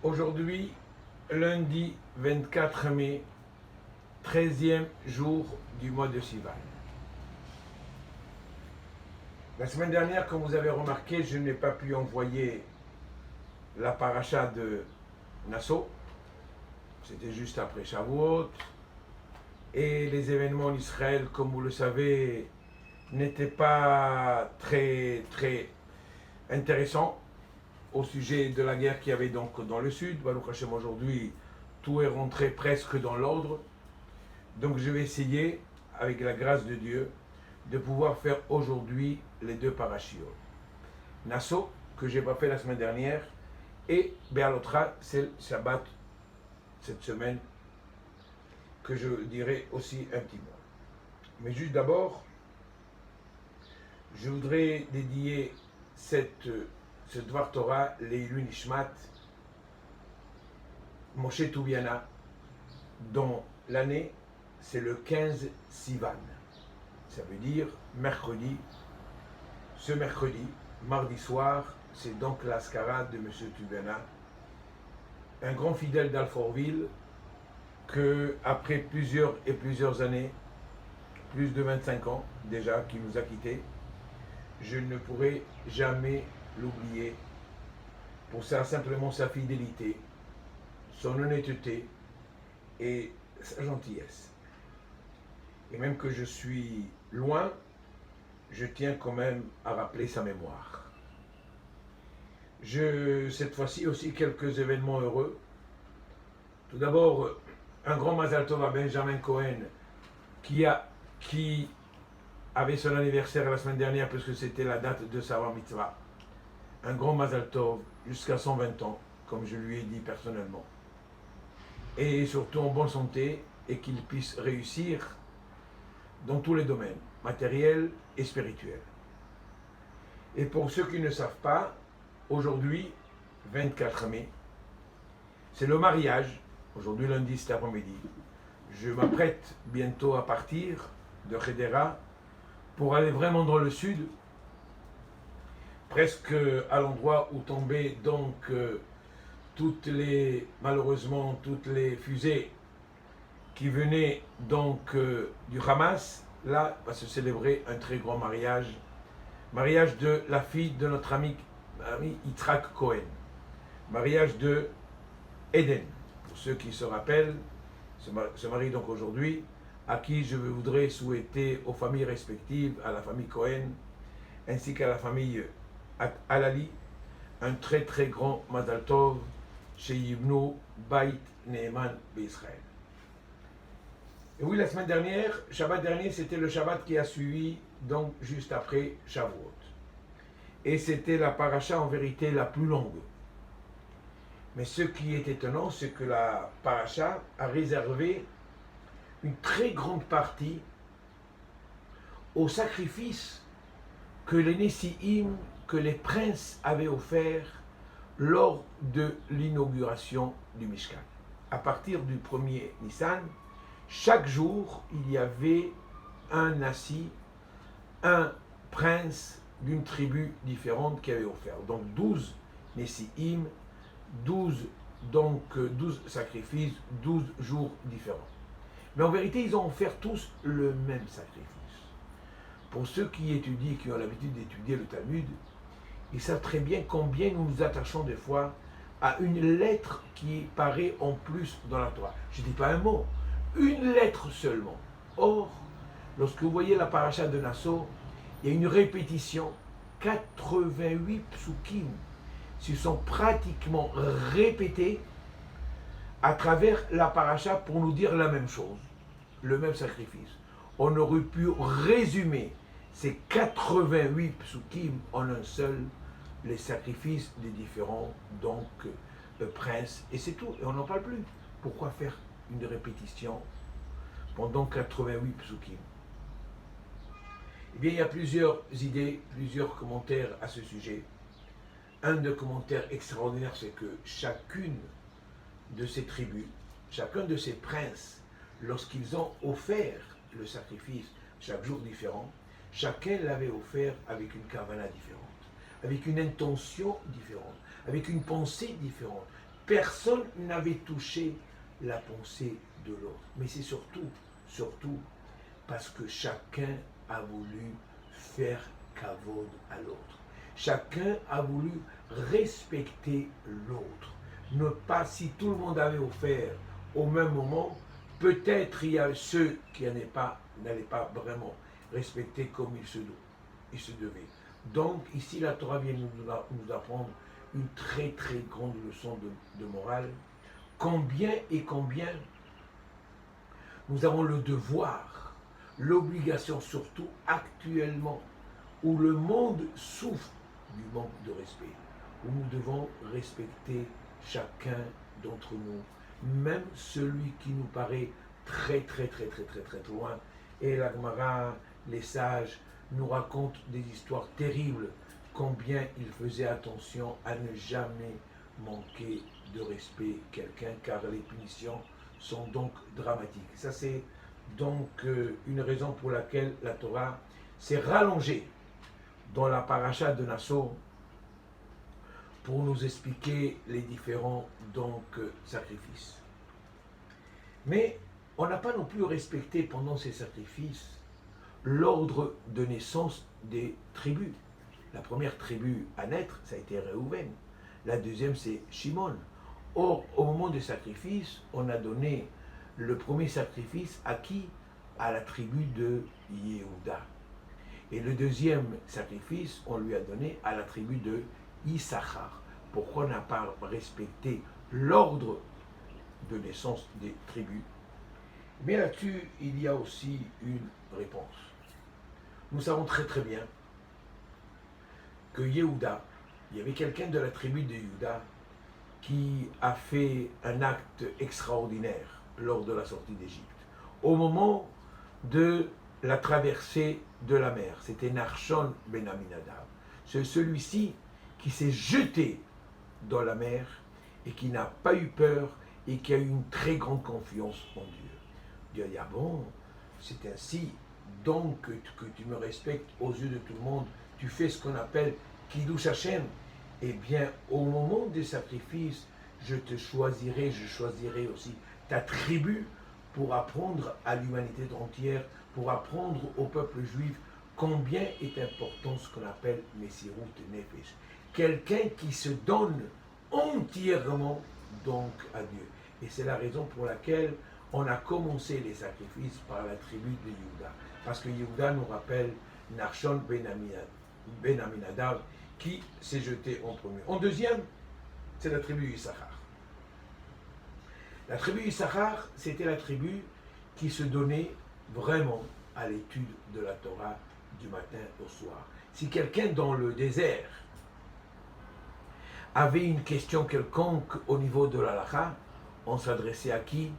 Aujourd'hui, lundi 24 mai, 13e jour du mois de Sivan. La semaine dernière, comme vous avez remarqué, je n'ai pas pu envoyer la paracha de Nassau. C'était juste après Shavuot. Et les événements en Israël, comme vous le savez, n'étaient pas très intéressants au sujet de la guerre qu'il y avait donc dans le sud. Baruch Hashem, aujourd'hui, tout est rentré presque dans l'ordre. Donc je vais essayer, avec la grâce de Dieu, de pouvoir faire aujourd'hui les deux parashiot. Nassau, que je n'ai pas fait la semaine dernière, et Béalotra, c'est le Shabbat cette semaine, que je dirai aussi un petit mot. Mais juste d'abord, je voudrais dédier ce Dvar Torah, Leilui Nishmat, Moshe Toubiana, dont l'année, c'est le 15 Sivan. Ça veut dire mercredi. Ce mercredi, mardi soir, c'est donc l'ascarade de M. Toubiana, un grand fidèle d'Alfortville, que après plusieurs années, plus de 25 ans déjà, qui nous a quittés, je ne pourrai jamais l'oublier pour simplement sa fidélité, son honnêteté et sa gentillesse. Et même que je suis loin, je tiens quand même à rappeler sa mémoire. Cette fois-ci aussi quelques événements heureux. Tout d'abord, un grand Mazal Tov à Benjamin Cohen qui avait son anniversaire la semaine dernière puisque c'était la date de sa bar mitzvah. Un grand Mazal Tov jusqu'à 120 ans, comme je lui ai dit personnellement. Et surtout en bonne santé et qu'il puisse réussir dans tous les domaines, matériels et spirituels. Et pour ceux qui ne savent pas, aujourd'hui, 24 mai, c'est le mariage. Aujourd'hui, lundi, cet après-midi. Je m'apprête bientôt à partir de Hedera pour aller vraiment dans le sud, presque à l'endroit où tombaient donc malheureusement toutes les fusées qui venaient donc du Hamas. Là va se célébrer un très grand mariage de la fille de notre ami Yitzhak Cohen, mariage de Eden, pour ceux qui se rappellent, se marie donc aujourd'hui, à qui je voudrais souhaiter aux familles respectives, à la famille Cohen, ainsi qu'à la famille Alali, un très grand Mazal Tov chez Yibnu Bait Neeman Israël. Et oui, la semaine dernière, Shabbat dernier, c'était le Shabbat qui a suivi, donc juste après Shavuot. Et c'était la paracha en vérité la plus longue. Mais ce qui est étonnant, c'est que la paracha a réservé une très grande partie au sacrifice que les Nessi'im, que les princes avaient offert lors de l'inauguration du Mishkan. À partir du 1er Nissan, chaque jour, il y avait un Nassi, un prince d'une tribu différente qui avait offert. Donc 12 Nessi'im, 12 sacrifices, 12 jours différents. Mais en vérité, ils ont offert tous le même sacrifice. Pour ceux qui étudient, qui ont l'habitude d'étudier le Talmud, ils savent très bien combien nous nous attachons des fois à une lettre qui paraît en plus dans la Torah. Je ne dis pas un mot, une lettre seulement. Or, lorsque vous voyez la paracha de Nassau, il y a une répétition, 88 psukim se sont pratiquement répétés à travers la paracha pour nous dire la même chose, le même sacrifice. On aurait pu résumer ces 88 psukim en un seul, les sacrifices des différents princes, et c'est tout, et on n'en parle plus. Pourquoi faire une répétition pendant 88 psukim? Eh bien, il y a plusieurs idées, plusieurs commentaires à ce sujet. Un des commentaires extraordinaires, c'est que chacune de ces tribus, chacun de ces princes, lorsqu'ils ont offert le sacrifice chaque jour différent, chacun l'avait offert avec une kavana différente, avec une intention différente, avec une pensée différente. personne n'avait touché la pensée de l'autre. Mais c'est surtout, parce que chacun a voulu faire kavod à l'autre. Chacun a voulu respecter l'autre. Ne pas, si tout le monde avait offert au même moment, peut-être il y a ceux qui n'allaient pas vraiment respecter comme il se devait. Donc ici la Torah vient nous apprendre une très très grande leçon de morale. Combien nous avons le devoir, l'obligation surtout actuellement, où le monde souffre du manque de respect, où nous devons respecter chacun d'entre nous, même celui qui nous paraît très loin. Et la Gemara, les sages, nous racontent des histoires terribles, combien ils faisaient attention à ne jamais manquer de respect quelqu'un, car les punitions sont donc dramatiques. Ça, c'est donc une raison pour laquelle la Torah s'est rallongée dans la paracha de Nassau pour nous expliquer les différents sacrifices. Mais on n'a pas non plus respecté pendant ces sacrifices l'ordre de naissance des tribus. La première tribu à naître, ça a été Réhouven. La deuxième, c'est Shimon. Or, au moment des sacrifices, on a donné le premier sacrifice à qui? À la tribu de Yehuda. Et le deuxième sacrifice, on lui a donné à la tribu de Issachar. Pourquoi on n'a pas respecté l'ordre de naissance des tribus? Mais là-dessus, il y a aussi une réponse. Nous savons très bien que Yehuda, il y avait quelqu'un de la tribu de Yehuda qui a fait un acte extraordinaire lors de la sortie d'Égypte. Au moment de la traversée de la mer, c'était Nachshon ben Aminadab. C'est celui-ci qui s'est jeté dans la mer et qui n'a pas eu peur et qui a eu une très grande confiance en Dieu. Dieu a dit, ah bon, c'est ainsi, donc que tu me respectes aux yeux de tout le monde, tu fais ce qu'on appelle Kiddush Hashem. Eh bien, au moment des sacrifices, je choisirai aussi ta tribu pour apprendre à l'humanité entière, pour apprendre au peuple juif combien est important ce qu'on appelle Messirut Nefesh. Quelqu'un qui se donne entièrement donc à Dieu. Et c'est la raison pour laquelle on a commencé les sacrifices par la tribu de Yehuda. Parce que Yehuda nous rappelle Nachshon ben Aminadab qui s'est jeté en premier. En deuxième, c'est la tribu Issachar. La tribu Issachar, c'était la tribu qui se donnait vraiment à l'étude de la Torah du matin au soir. Si quelqu'un dans le désert avait une question quelconque au niveau de l'halakha, on s'adressait à qui?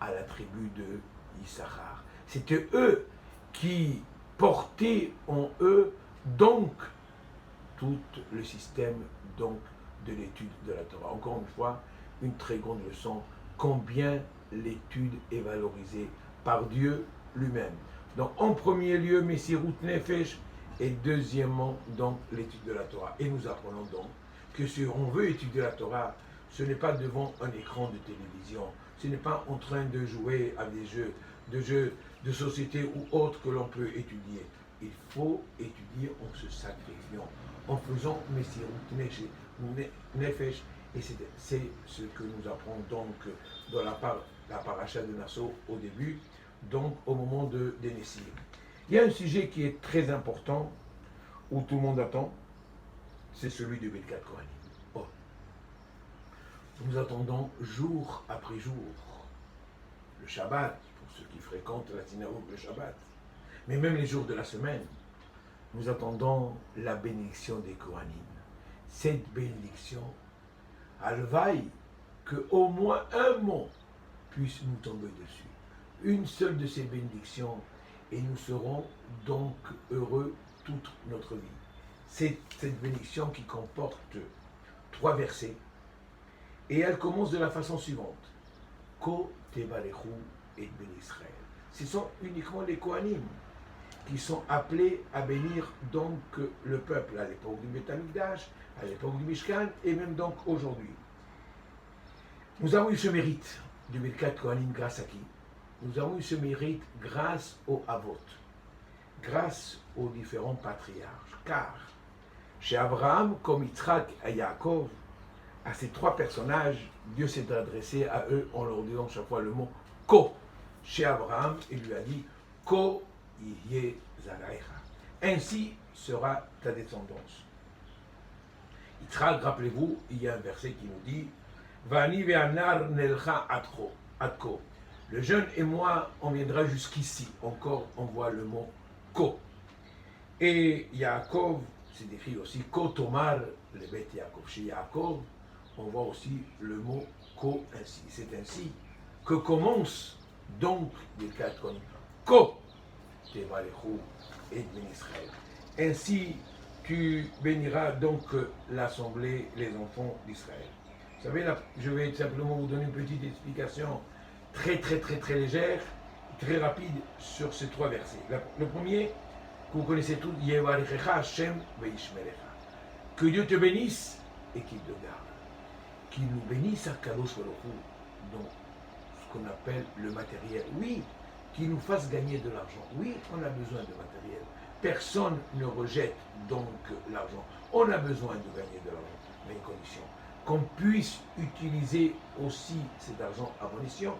À la tribu de Issachar. C'était eux qui portaient en eux donc tout le système donc de l'étude de la Torah. Encore une fois, une très grande leçon, combien l'étude est valorisée par Dieu lui-même. Donc en premier lieu, Messirut Nefesh, et deuxièmement, donc l'étude de la Torah. Et nous apprenons donc que si on veut étudier la Torah, ce n'est pas devant un écran de télévision, ce n'est pas en train de jouer à des jeux de société ou autres que l'on peut étudier. Il faut étudier en se sacrifiant, en faisant Messirut Nefesh, et c'est ce que nous apprenons donc dans la paracha de Nassau au début, donc au moment des Nessim. Il y a un sujet qui est très important, où tout le monde attend, c'est celui de Birkat Kohanim. Oh. Nous attendons jour après jour le Shabbat, pour ceux qui fréquentent la synagogue le Shabbat, mais même les jours de la semaine, nous attendons la bénédiction des Kohanim. Cette bénédiction, Alvaï, qu'au moins un mot puisse nous tomber dessus. Une seule de ces bénédictions, et nous serons donc heureux toute notre vie. C'est cette bénédiction qui comporte 3 versets, et elle commence de la façon suivante. Ko tevalechu et ben Israël. Ce sont uniquement les Kohanim qui sont appelés à bénir donc le peuple à l'époque du Beth Amikdash, à l'époque du Mishkan, et même donc aujourd'hui. Nous avons eu ce mérite de Birkat Kohanim grâce à qui? Nous avons eu ce mérite grâce aux Avot, grâce aux différents patriarches. Car chez Abraham, comme Yitzhak et Yaakov, à ces trois personnages, Dieu s'est adressé à eux en leur disant chaque fois le mot Ko. Chez Abraham, il lui a dit Ko yihye zaraecha. Ainsi sera ta descendance. Yitzhak, rappelez-vous, il y a un verset qui nous dit Vani ve'anar nelcha atko. Le jeune et moi, on viendra jusqu'ici. Encore, on voit le mot Ko. Et Yaakov, c'est décrit aussi Ko tomar le bet Yaakov. Chez Yaakov, on voit aussi le mot Ko ainsi. C'est ainsi que commence donc les quatre comme Ko Tevalechu et Ben Israël. Ainsi, tu béniras donc l'assemblée, les enfants d'Israël. Vous savez, là, je vais simplement vous donner une petite explication très légère, très rapide sur ces trois versets. Le premier, que vous connaissez tous, Yevarechecha Hashem veishmerecha. Que Dieu te bénisse et qu'il te garde. Qu'il nous bénisse à Kadosh Baruch Hu, donc ce qu'on appelle le matériel. Oui, qu'il nous fasse gagner de l'argent. Oui, on a besoin de matériel. Personne ne rejette donc l'argent. On a besoin de gagner de l'argent, mais une condition. Qu'on puisse utiliser aussi cet argent à bon escient.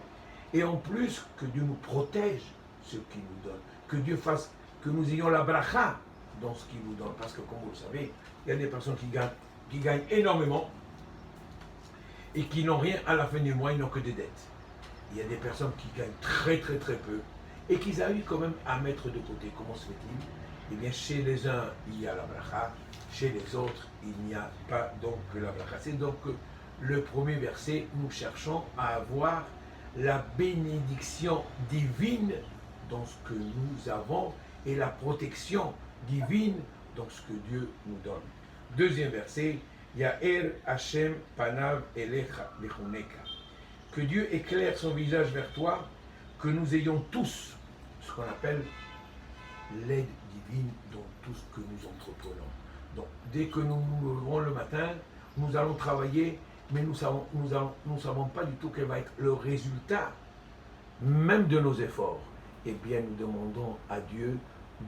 Et en plus, que Dieu nous protège ce qu'il nous donne. Que Dieu fasse que nous ayons la bracha dans ce qu'il nous donne. Parce que, comme vous le savez, il y a des personnes qui gagnent énormément et qui n'ont rien à la fin du mois, ils n'ont que des dettes. Il y a des personnes qui gagnent très peu et qui arrivent quand même à mettre de côté. Comment se fait-il? Eh bien, chez les uns, il y a la bracha, chez les autres, il n'y a pas donc la bracha. C'est donc le premier verset, nous cherchons à avoir la bénédiction divine dans ce que nous avons et la protection divine dans ce que Dieu nous donne. Deuxième verset, Ya'er Hashem panav elecha lechuneka. Que Dieu éclaire son visage vers toi, que nous ayons tous ce qu'on appelle l'aide divine dans tout ce que nous entreprenons. Donc, dès que nous nous levons le matin, nous allons travailler, mais nous ne savons pas du tout quel va être le résultat, même de nos efforts. Eh bien, nous demandons à Dieu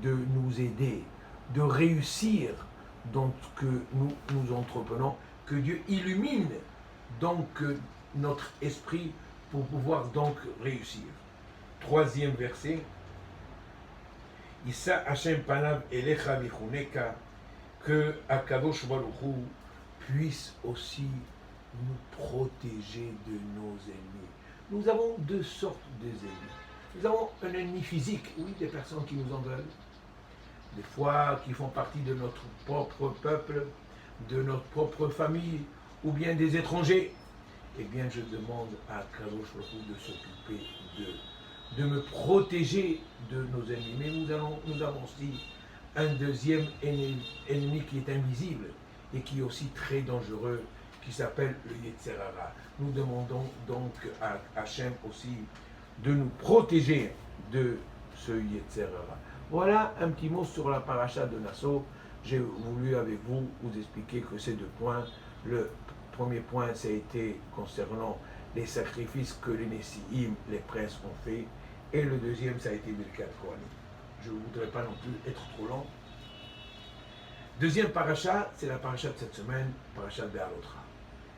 de nous aider, de réussir dans ce que nous entreprenons, que Dieu illumine donc notre esprit pour pouvoir donc réussir. Troisième verset, Issa Hashem panav elecha vichuneka, que Akadosh Baruch Hu puisse aussi nous protéger de nos ennemis. Nous avons deux sortes d'ennemis. Nous avons un ennemi physique, oui, des personnes qui nous en veulent, des fois qui font partie de notre propre peuple, de notre propre famille, ou bien des étrangers. Eh bien, je demande à Kadosh Baruch Hu de s'occuper de me protéger de nos ennemis. Mais nous avons aussi un deuxième ennemi qui est invisible et qui est aussi très dangereux, qui s'appelle le Yetzer Hara. Nous demandons donc à Hachem aussi de nous protéger de ce Yetzer Hara. Voilà un petit mot sur la paracha de Nassau. J'ai voulu avec vous expliquer que ces deux points. Le premier point, ça a été concernant les sacrifices que les Nessi'im, les princes, ont fait. Et le deuxième, ça a été Birkat Kohanim. Je ne voudrais pas non plus être trop long. Deuxième paracha, c'est la paracha de cette semaine, paracha de Be'alotra.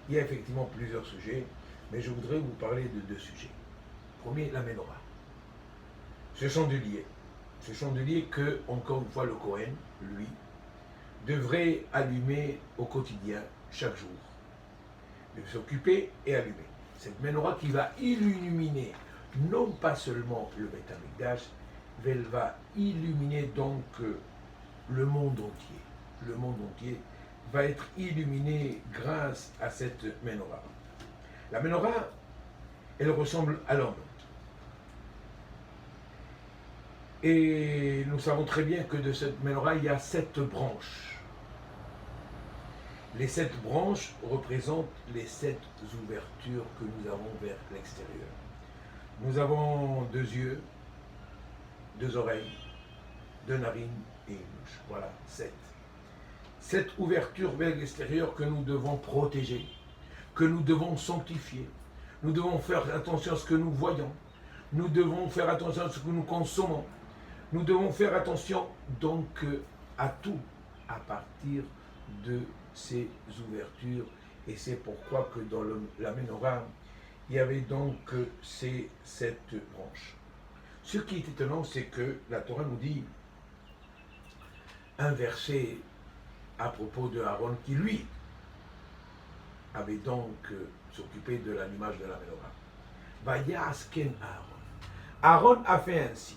Il y a effectivement plusieurs sujets, mais je voudrais vous parler de deux sujets. Premier, la Ménorah. Ce chandelier. Ce chandelier que, encore une fois, le Kohen, lui, devrait allumer au quotidien, chaque jour. De s'occuper et allumer. Cette Ménorah qui va illuminer non pas seulement le Beth Amikdash, mais elle va illuminer donc le monde entier. Le monde entier va être illuminé grâce à cette Ménorah. La Ménorah, elle ressemble à l'homme. Et nous savons très bien que de cette Ménorah, il y a 7 branches. Les 7 branches représentent les 7 ouvertures que nous avons vers l'extérieur. Nous avons 2 yeux, 2 oreilles, 2 narines et une bouche. Voilà, 7. 7 ouvertures vers l'extérieur que nous devons protéger, que nous devons sanctifier, Nous devons faire attention à ce que nous voyons. Nous devons faire attention à ce que nous consommons. Nous devons faire attention donc à tout à partir de ces ouvertures. Et c'est pourquoi que dans la menorah, il y avait donc ces 7 branches. Ce qui est étonnant, c'est que la Torah nous dit un verset à propos de Aaron qui, lui, avait donc s'occupé de l'allumage de la menorah. Vayasken Aaron. Aaron a fait ainsi.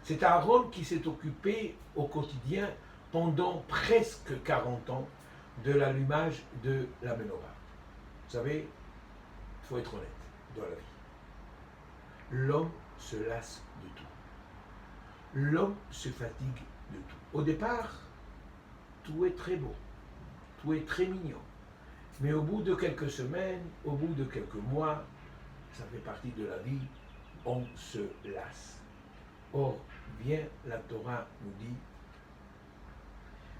C'est Aaron qui s'est occupé au quotidien pendant presque 40 ans de l'allumage de la menorah. Vous savez, il faut être honnête dans la vie. L'homme se lasse de tout. L'homme se fatigue de tout. Au départ, tout est très beau, tout est très mignon. Mais au bout de quelques semaines, au bout de quelques mois, ça fait partie de la vie, on se lasse. Or, bien la Torah nous dit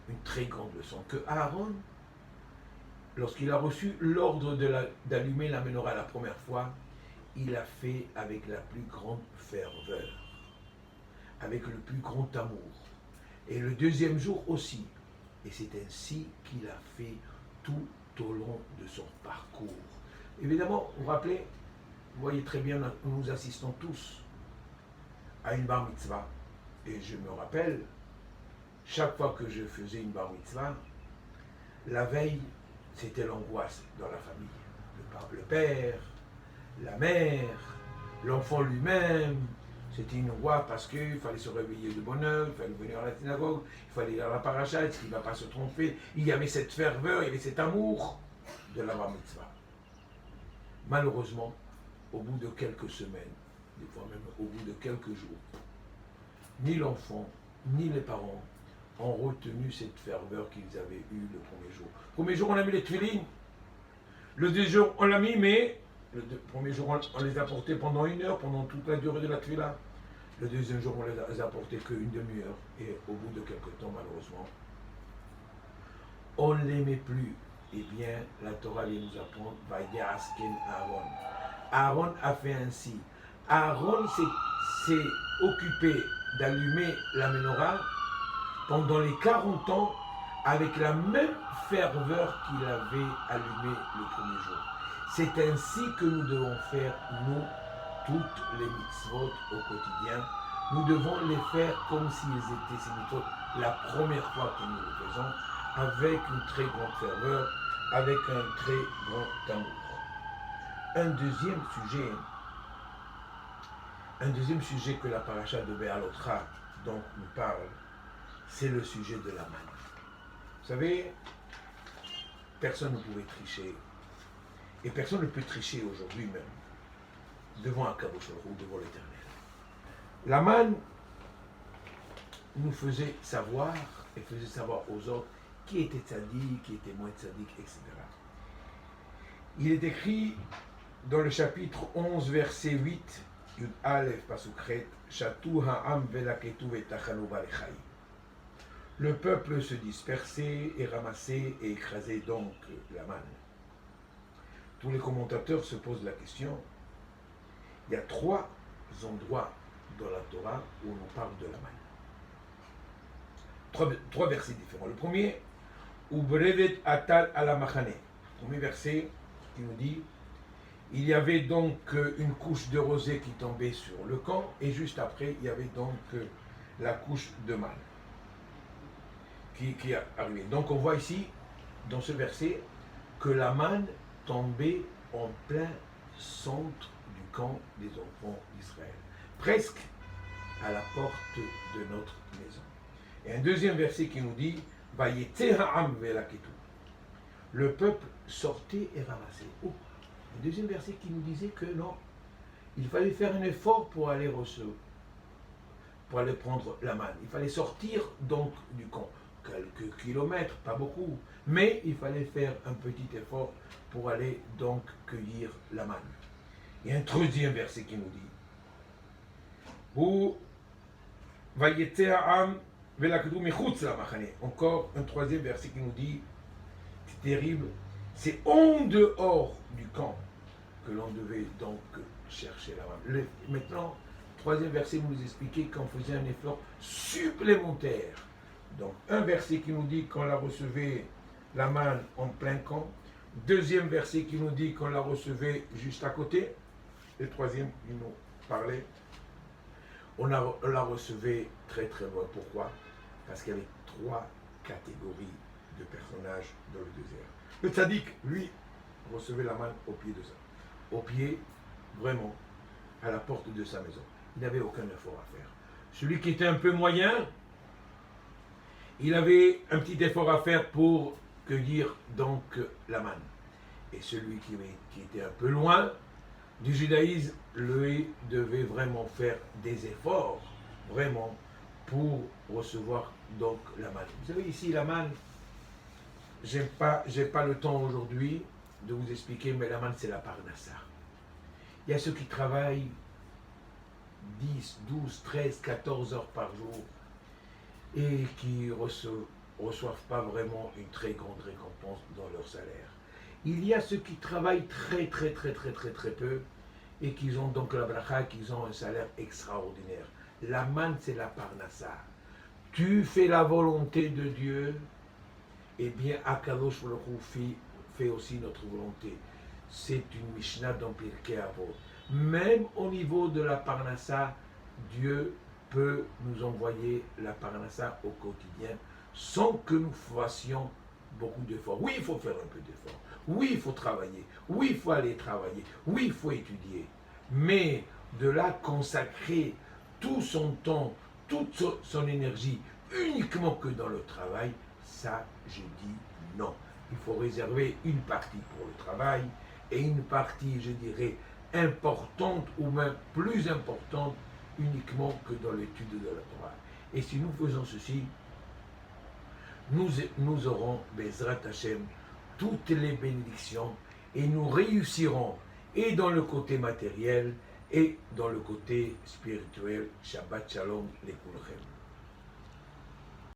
une très grande leçon, que Aaron, lorsqu'il a reçu l'ordre d'allumer la menorah la première fois, il a fait avec la plus grande ferveur, avec le plus grand amour. Et le deuxième jour aussi. Et c'est ainsi qu'il a fait tout au long de son parcours. Évidemment, vous vous rappelez, vous voyez très bien, nous assistons tous à une bar mitzvah. Et je me rappelle, chaque fois que je faisais une bar mitzvah, la veille, c'était l'angoisse dans la famille. Le père, la mère, l'enfant lui-même. C'était une roi parce qu'il fallait se réveiller de bonne heure, il fallait venir à la synagogue, il fallait aller à la paracha, est-ce qu'il ne va pas se tromper? Il y avait cette ferveur, il y avait cet amour de la bar mitzvah. Malheureusement, au bout de quelques semaines, des fois même au bout de quelques jours, ni l'enfant, ni les parents ont retenu cette ferveur qu'ils avaient eue le premier jour. Le premier jour, on a mis les tefilines. Le deuxième jour, on l'a mis, mais le premier jour, on les a portés pendant 1 heure, pendant toute la durée de la tefila. Le deuxième jour, on les a portés qu'une demi-heure. Et au bout de quelques temps, malheureusement, on ne les met plus. Eh bien, la Torah vient nous apprendre, Vayasken Aaron. Aaron a fait ainsi. Aaron s'est occupé d'allumer la menorah pendant les 40 ans avec la même ferveur qu'il avait allumé le premier jour. C'est ainsi que nous devons faire, nous, toutes les mitzvot au quotidien. Nous devons les faire comme s'ils étaient ces mitzvot la première fois que nous le faisons, avec une très grande ferveur, avec un très grand amour. Un deuxième sujet que la paracha de Béalotra donc nous parle, c'est le sujet de la manne. Vous savez, personne ne pouvait tricher, et personne ne peut tricher aujourd'hui même, devant Akadosh Baruch Hu, devant l'Éternel. La manne nous faisait savoir, et faisait savoir aux autres, qui était tzaddik, qui était moins tzaddik, etc. Il est écrit dans le chapitre 11, verset 8, Yud Aleph Pasukret, Shatu ha'am velaketu vetachanu balechai. Le peuple se dispersait et ramassait et écrasait donc la manne. Tous les commentateurs se posent la question. Il y a 3 endroits dans la Torah où on parle de la manne. 3 versets différents. Le premier, Ubrevet atal ala machane. Premier verset qui nous dit, il y avait donc une couche de rosée qui tombait sur le camp, et juste après, il y avait donc la couche de manne qui est arrivée. Donc on voit ici, dans ce verset, que la manne tombait en plein centre du camp des enfants d'Israël, presque à la porte de notre maison. Et un deuxième verset qui nous dit, le peuple sortait et ramassait. Oh. Un deuxième verset qui nous disait que non, il fallait faire un effort pour aller recevoir, pour aller prendre la manne. Il fallait sortir donc du camp, quelques kilomètres, pas beaucoup, mais il fallait faire un petit effort pour aller donc cueillir la manne. Il y a un troisième verset qui nous dit, encore un troisième verset qui nous dit, c'est terrible, c'est en dehors du camp que l'on devait donc chercher la manne. Maintenant, troisième verset, vous nous expliquez qu'on faisait un effort supplémentaire. Donc, un verset qui nous dit qu'on la recevait, la manne, en plein camp. Deuxième verset qui nous dit qu'on la recevait juste à côté. Et troisième, il nous parlait, on la recevait très très loin. Pourquoi? Parce qu'il y avait trois catégories de personnages dans le désert. Le tzaddik, lui, recevait la manne au pied de ça. Au pied, vraiment, à la porte de sa maison. Il n'avait aucun effort à faire. Celui qui était un peu moyen, il avait un petit effort à faire pour cueillir donc la manne. Et celui qui était un peu loin du judaïsme, lui, devait vraiment faire des efforts, vraiment, pour recevoir donc la manne. Vous savez, ici, la manne, j'ai pas le temps aujourd'hui de vous expliquer, mais la manne, c'est la parnassa. Il y a ceux qui travaillent 10, 12, 13, 14 heures par jour et qui reçoivent pas vraiment une très grande récompense dans leur salaire. Il y a ceux qui travaillent très peu et qui ont donc la bracha, qui ont un salaire extraordinaire. La manne, c'est la parnassa. Tu fais la volonté de Dieu, et bien Akadosh Baruch Hu fait aussi notre volonté. C'est une Mishnah dans Pirkei Avot. Même au niveau de la parnassa, Dieu peut nous envoyer la parnassa au quotidien sans que nous fassions beaucoup d'efforts. Oui, il faut faire un peu d'efforts. Oui, il faut travailler. Oui, il faut aller travailler. Oui, il faut étudier. Mais de là consacrer tout son temps, toute son énergie uniquement que dans le travail, ça, je dis non. Il faut réserver une partie pour le travail et une partie, je dirais, importante ou même plus importante uniquement que dans l'étude de la Torah. Et si nous faisons ceci, nous aurons, Bezrat Hashem, toutes les bénédictions et nous réussirons et dans le côté matériel et dans le côté spirituel. Shabbat Shalom, les Kulchem.